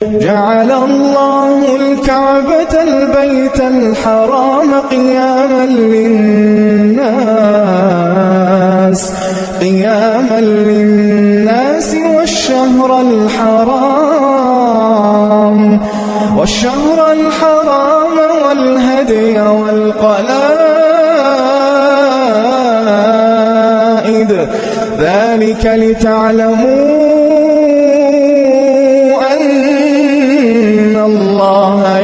جعل الله الكعبة البيت الحرام قياما للناس والشهر الحرام والهدي والقلائد ذلك لتعلموا أن الله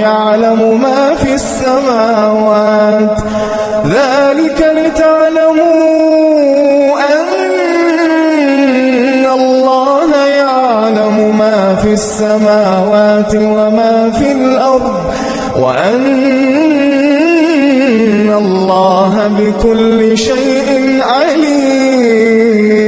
يعلم ما في السماوات وما في الأرض وأن الله بكل شيء عليم.